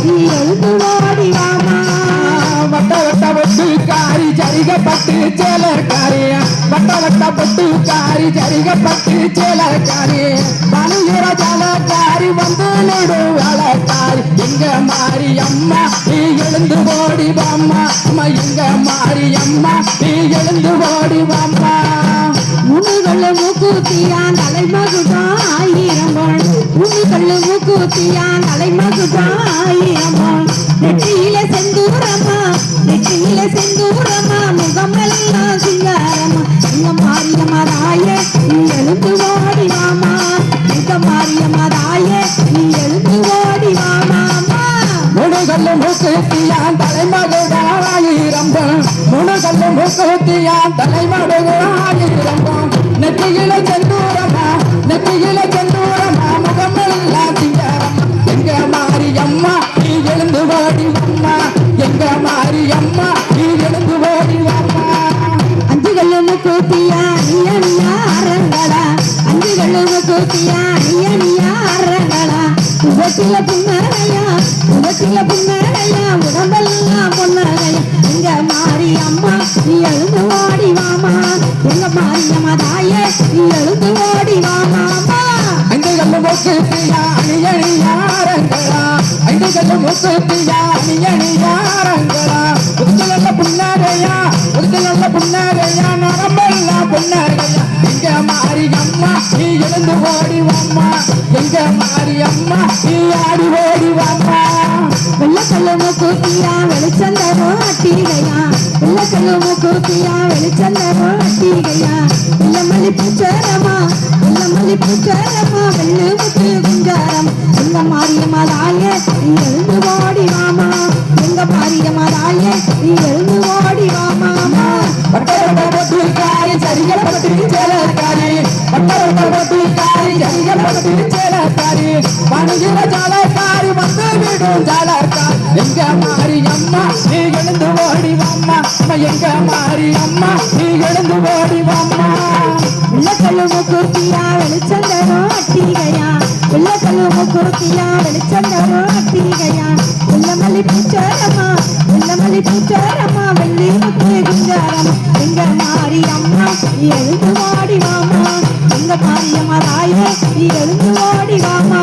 நீ எழுந்து ஓடி வாமா வட்ட வட்ட பொட்டுக்காரி ஜரிகப்பட்டு சேலக்காரி வட்ட வட்ட பொட்டுக்காரி ஜரிகப்பட்டு சேலக்காரி மனுகிற ஜலக்காரி வந்து நடு வேலைக்காரி எங்க மாறி அம்மா நீ எழுந்து ஓடி வாம்மா அம்மா எங்க மாறி அம்மா நீ எழுந்து ஓடி வாம்மா முனுகல்லு மூக்குத்தியான் தலைமகுதான் ஆயிரம் முனுகல்லு மூக்குத்தியான் தலைமகுதான் ஆயிரம் நெற்றியில செந்தூரமா நெற்றியில செந்தூரமா முகமெல்லாம் சிங்காரமா எங்க மாரியம்மா தாயே நீ எழுந்து ஓடி வாமா எங்க மாரியம்மா தாயே நீ எழுந்து ஓடி வாமா முனுகல்லு மூக்குத்தியான் தலைமகுதாயிரம் முனுகல்லு மூக்குத்தியான் தலைமகுதாயிரம் நெற்றியில செந்தூரமா நெற்றியில செந்தூரமா முகமெல்லாம் சிங்காரமா எங்க மாரியம்மா நீ எழுந்து ஓடி வாம்மா எங்க மாரியம்மா நீ எழுந்து ஓடி வாம்மா அஞ்சுகல்லு மூக்குத்தியா நீயா அரங்கடா அஞ்சுகல்லு மூக்குத்தியா நீயா அரங்கடா உதட்டில புன்னகையா உதட்டில புன்னகையா உடம்பெல்லாம் பொன்னகையா எங்க மாரியம்மா நீ எழுந்து ஓடி வாமா எங்க மாரியம்மா தாயே நீ எழுந்து ஓடி வாமா ஐந்துகல்லு மூக்குத்தியா அணியணியாரங்களா ஐந்துகல்லு மூக்குத்தியா அணியணியாரங்களா உதுல புன்னகையா உதுல புன்னகையா நரம்பெல்லாம் புன்னகையா எங்க மாரியம்மா நீ எழுந்து ஓடி வாம்மா எங்க மாரியம்மா நீ ஆடி ஓடி வாம்மா வெள்ளக்கல்லு மூக்குத்தியா வெளிச்சந்தரோ அட்டிகையா வெள்ளக்கல்லு மூக்குத்தியா வெளிச்சந்தரோ அட்டிகையா வெள்ளமல்லி பூச்சரமா வெள்ளமல்லி பூச்சரமா வெள்ளு முத்து குஞ்சாரம் எங்க மாரியம்மா தாயே நீ எழுந்து ஓடி வாமா எங்க மாரியம்மா தாயே நீ எழுந்து ஓடி வாமா பட்டக்காரி சரிகப்பட்டு சேலக்காரி பட்டக்காரி சரிகப்பட்டு சேலக்காரி மனுகிற ஜாலக்காரி வந்து விடும் ஜாலக்காரி எங்க மாரியம்மா நீ எழுந்து ஓடி வாம்மா எங்க மாரியம்மா நீ எழுந்து ஓடி வாம்மா வெள்ளக்கல்லு மூக்குத்தியா வெளிச்சந்தரோ அட்டிகையா வெள்ளக்கல்லு மூக்குத்தியா வெளிச்சந்தரோ அட்டிகையா வெள்ளமல்லி பூச்சரமா வெள்ளமல்லி பூச்சரமா வெள்ளி முத்து குஞ்சாரம் எங்க மாரியம்மா நீ எழுந்து ஓடி வாமா எங்க மாரியம்மா தாயே நீ எழுந்து ஓடி வாமா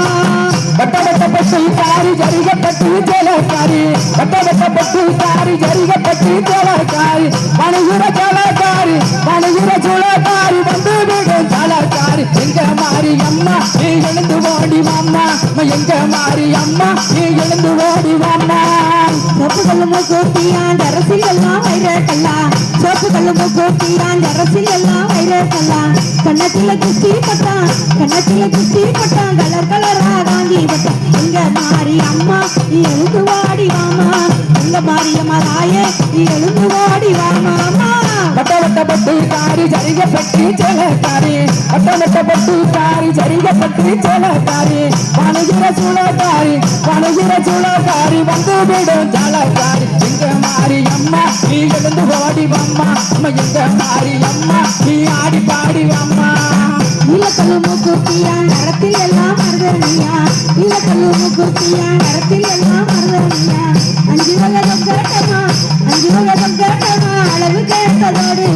பட்டக்காரி சரிகப்பட்டு சேலக்காரி பட்டக்காரி சரிகப்பட்டு சேலக்காரி மனுகிற ஜாலக்காரி மனுகிற ஜுலக்காரி வந்து விடும் ஜாலக்காரி எங்க மாரியம்மா நீ எழுந்து ஓடி வாம்மா எங்க மாரியம்மா நீ எழுந்து ஓடி வாம்மா சோப்பு கல்லு மூக்குத்தியான் அரசில் எல்லாம் வைரக்கல்லா சோப்பு கல்லு மூக்குத்தியான் அரசில் எல்லாம் வைரக்கல்லா கண்ணத்தில குத்தி பட்டான் கண்ணத்தில குத்தி பட்டான் கலர் கலரா காஞ்சி பட்டான் எங்க மாரியம்மா நீ எழுந்து ஓடி வாமா எங்க மாரியம்மா தாயே நீ எழுந்து ஓடி வாமா பட்டுக்காரி சரிகப்பட்டு சேலக்காரி பட்டுக்காரி சரிகப்பட்டு சேலக்காரி பணுகிற சூழக்காரி வந்து விடும் ஜாலக்காரி எங்க மாரியம்மா நீ எழுந்து ஓடி வாம்மா எங்க மாரியம்மா நீ ஆடி பாடி வாம்மா நீலக்கல்லு மூக்குத்தியா நரத்தில் எல்லாம் மருதனியா நீலக்கல்லு மூக்குத்தியா நரத்தில் எல்லாம் மருதனியா அஞ்சு வகை கட்டமா அளவு கேட்டதோடு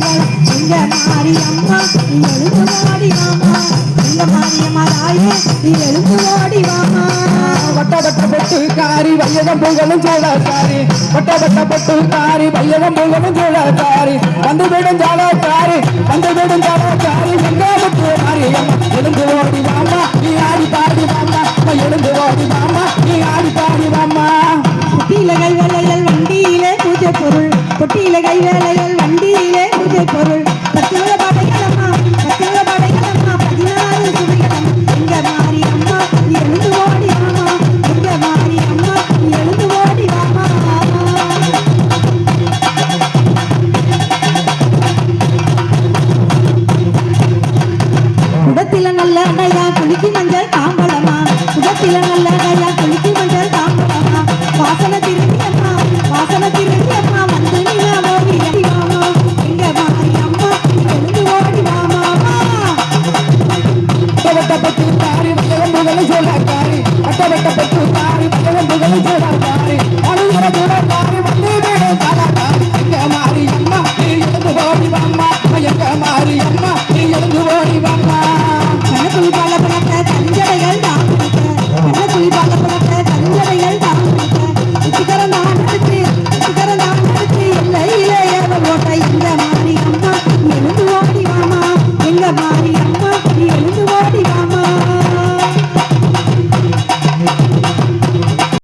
எங்க மாரியம்மா நீ எழுந்து ஓடி வாமா எங்க மாரியம்மா தாயே நீ எழுந்து ஓடி வாமா பொட்டுக்காரி வையகம் புகழும் சோழக்காரி பொட்டுக்காரி வையகம் புகழும் சோழக்காரி வந்து விடும் ஜாலக்காரி எங்க முத்து மாரியம்மா எழுந்து ஓடி வாமா நீ ஆடி பாடி வாமா எழுந்து ஓடி வாமா நீ ஆடி பாடி வாமா